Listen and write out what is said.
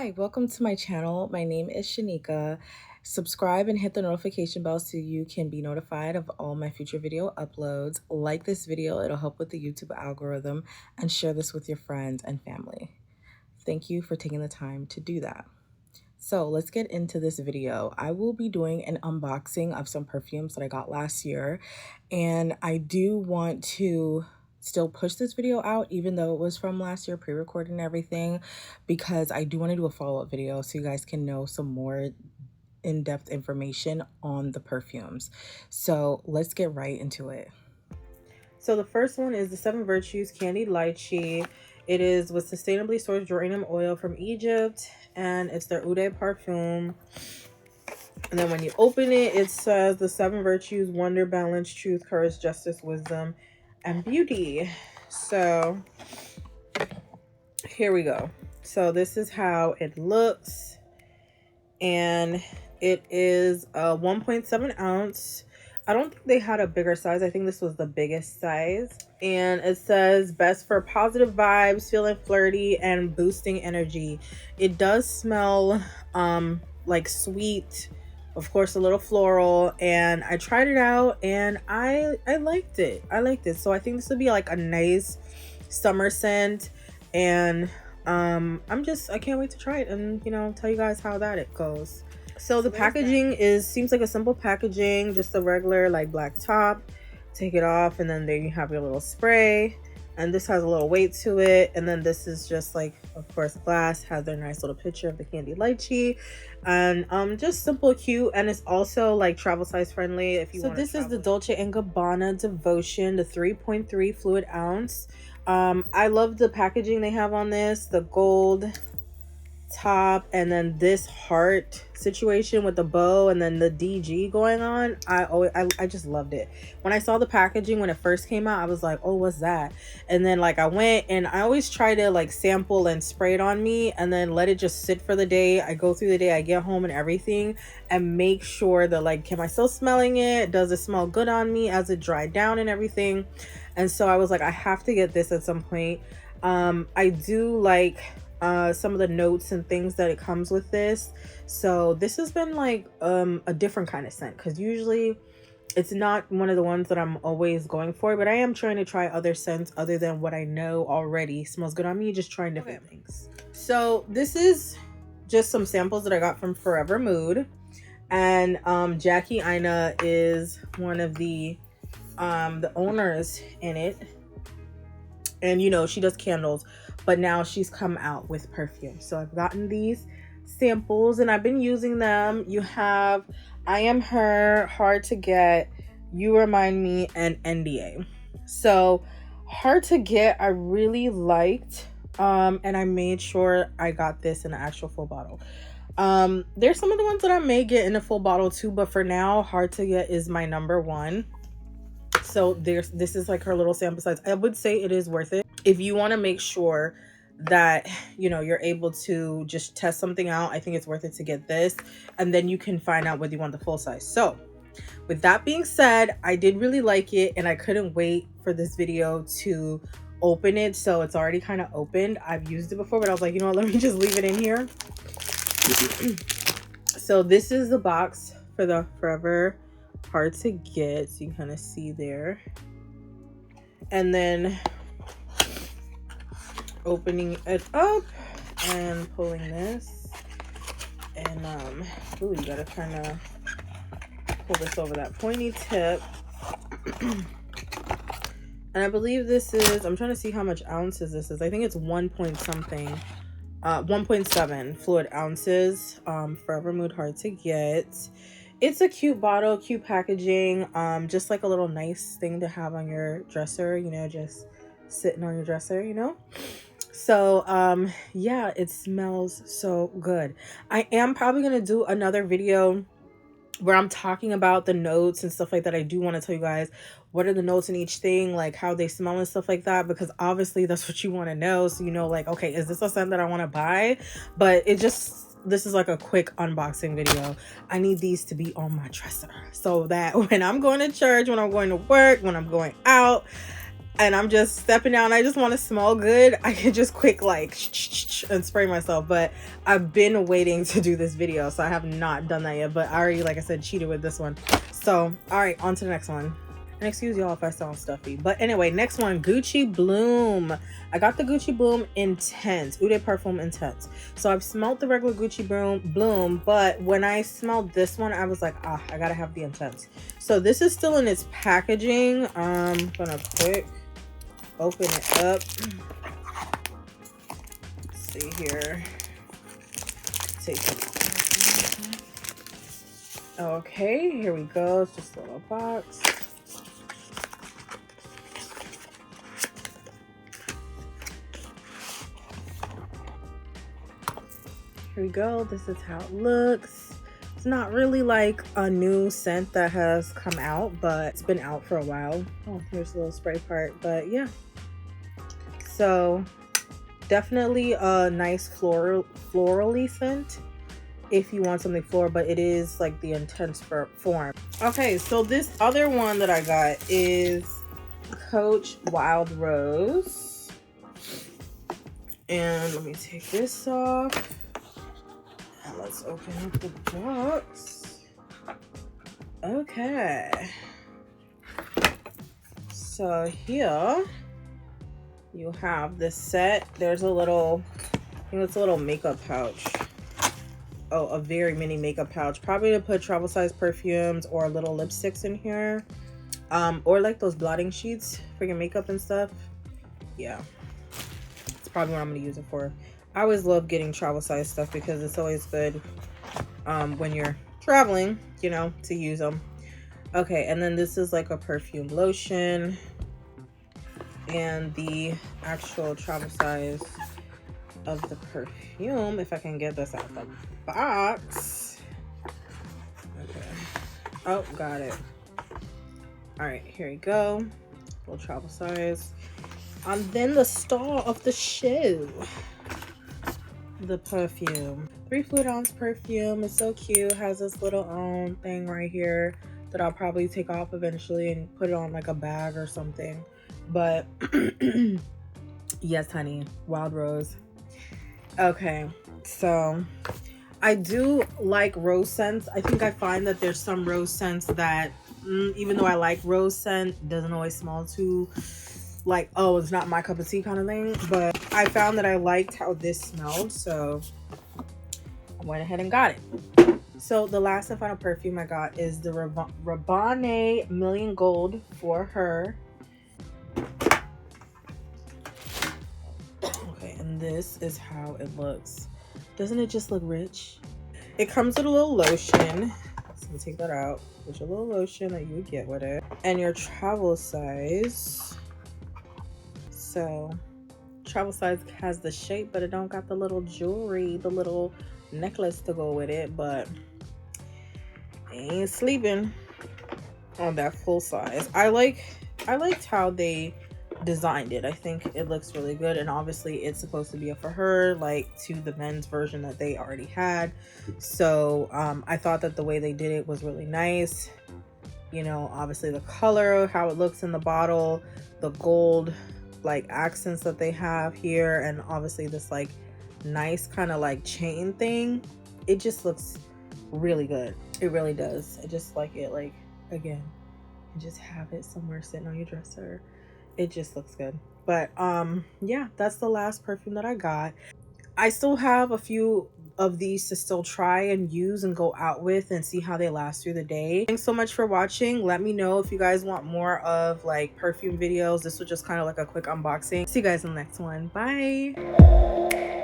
Hi, welcome to my channel. My name is Shanika. Subscribe and hit the notification bell so you can be notified of all my future video uploads. Like this video, it'll help with the YouTube algorithm, and share this with your friends and family. Thank you for taking the time to do that. So let's get into this video. I will be doing an unboxing of some perfumes that I got last year, and I do want to still push this video out even though it was from last year, pre-recorded and everything, because I do want to do a follow-up video so you guys can know some more in-depth information on the perfumes. So let's get right into it. So the first one is the 7 Virtues Candied Lychee. It is with sustainably sourced geranium oil from Egypt, and it's their Eau Perfume. And then when you open it, it says the 7 Virtues: Wonder, Balance, Truth, Courage, Justice, Wisdom, and Beauty. So here we go. So this is how it looks, and it is a 1.7 ounce. I don't think they had a bigger size. I think this was the biggest size. And it says best for positive vibes, feeling flirty, and boosting energy. It does smell like sweet, of course, a little floral, and I tried it out and I liked it. So I think this would be like a nice summer scent, and I can't wait to try it and, you know, tell you guys how it goes. So the packaging seems like a simple packaging, just a regular like black top. Take it off, and then there you have your little spray, and this has a little weight to it. And then this is just like, of course, glass, has their nice little picture of the candied lychee, and just simple, cute, and it's also like travel size friendly if you want. So this is the Dolce & Gabbana Devotion, the 3.3 fluid ounce. I love the packaging they have on this, the gold top, and then this heart situation with the bow, and then the DG going on. I just loved it. When I saw the packaging when it first came out, I was like, oh, what's that? And then like I went, and I always try to like sample and spray it on me and then let it just sit for the day. I go through the day, I get home and everything, and make sure that like, am I still smelling it? Does it smell good on me as it dried down and everything? And so I was like, I have to get this at some point. I do like some of the notes and things that it comes with this. So this has been like a different kind of scent, because usually it's not one of the ones that I'm always going for, but I am trying to try other scents other than what I know already smells good on me, just trying different things. So this is just some samples that I got from Forever Mood, and Jackie Aina is one of the owners in it, and you know, she does candles, but now she's come out with perfume. So I've gotten these samples and I've been using them. You have I Am Her, Hard to Get, You Remind Me, and NDA. So Hard to Get I really liked, and I made sure I got this in an actual full bottle. There's some of the ones that I may get in a full bottle too, but for now, Hard to Get is my number one. So this is like her little sample size. I would say it is worth it if you want to make sure that, you know, you're able to just test something out. I think it's worth it to get this, and then you can find out whether you want the full size. So with that being said, I did really like it, and I couldn't wait for this video to open it. So it's already kind of opened. I've used it before, but I was like, you know what, let me just leave it in here. So this is the box for the Forever Hard to Get, so you can kind of see there. And then opening it up and pulling this, and ooh, you gotta kind of pull this over that pointy tip. And I believe this is, I'm trying to see how much ounces this is. I think it's 1.7 fluid ounces. Forever Mood Hard to Get. It's a cute bottle, cute packaging, just like a little nice thing to have on your dresser, you know, just sitting on your dresser, you know. So yeah, it smells so good. I am probably gonna do another video where I'm talking about the notes and stuff like that. I do want to tell you guys what are the notes in each thing, like how they smell and stuff like that, because obviously that's what you want to know, so you know, like, okay, is this a scent that I want to buy? But this is like a quick unboxing video. I need these to be on my dresser so that when I'm going to church, when I'm going to work, when I'm going out, and I'm just stepping down, I just want to smell good, I can just quick like and spray myself. But I've been waiting to do this video, so I have not done that yet. But I already, like I said, cheated with this one. So all right, on to the next one. And excuse y'all if I sound stuffy, but anyway, next one, Gucci Bloom. I got the Gucci Bloom Intense, Eau de Perfume Intense. So I've smelled the regular Gucci Bloom, but when I smelled this one, I was like, ah, I gotta have the Intense. So this is still in its packaging. I'm gonna quick open it up. Let's see here. Take it. Okay, here we go. It's just a little box. Here we go. This is how it looks. It's not really like a new scent that has come out, but it's been out for a while. Oh, here's a little spray part, but yeah. So definitely a nice florally scent if you want something floral, but it is like the intense form. Okay, so this other one that I got is Coach Wild Rose. And let me take this off. Let's open up the box. Okay. So here you have this set. There's a little, I think it's a little makeup pouch. Oh, a very mini makeup pouch. Probably to put travel size perfumes or little lipsticks in here. Or like those blotting sheets for your makeup and stuff. Yeah. It's probably what I'm gonna use it for. I always love getting travel size stuff because it's always good when you're traveling, you know, to use them. Okay, and then this is like a perfume lotion and the actual travel size of the perfume, if I can get this out of the box. Okay. Oh, got it. All right, here we go. Full travel size. And then the star of the show, the perfume. 3 fluid ounce perfume. It's so cute. Has this little thing right here that I'll probably take off eventually and put it on like a bag or something. But yes, honey, Wild Rose. Okay, so I do like rose scents. I think I find that there's some rose scents that even though I like rose scent, doesn't always smell too like, oh, it's not my cup of tea kind of thing. But I found that I liked how this smelled, so I went ahead and got it. So the last and final perfume I got is the Rabanne Million Gold for her. Okay, and this is how it looks. Doesn't it just look rich? It comes with a little lotion. So let me take that out. There's a little lotion that you would get with it. And your travel size. So travel size has the shape, but it don't got the little jewelry, the little necklace to go with it. But I ain't sleeping on that full size. I liked how they designed it. I think it looks really good, and obviously it's supposed to be a for her, like to the men's version that they already had. So I thought that the way they did it was really nice. You know, obviously the color, how it looks in the bottle, the gold like accents that they have here, and obviously this like nice kind of like chain thing. It just looks really good. It really does. I just like it. Like, again, and just have it somewhere sitting on your dresser. It just looks good. But yeah, that's the last perfume that I got. I still have a few of these to still try and use and go out with and see how they last through the day. Thanks so much for watching. Let me know if you guys want more of like perfume videos. This was just kind of like a quick unboxing. See you guys in the next one. Bye.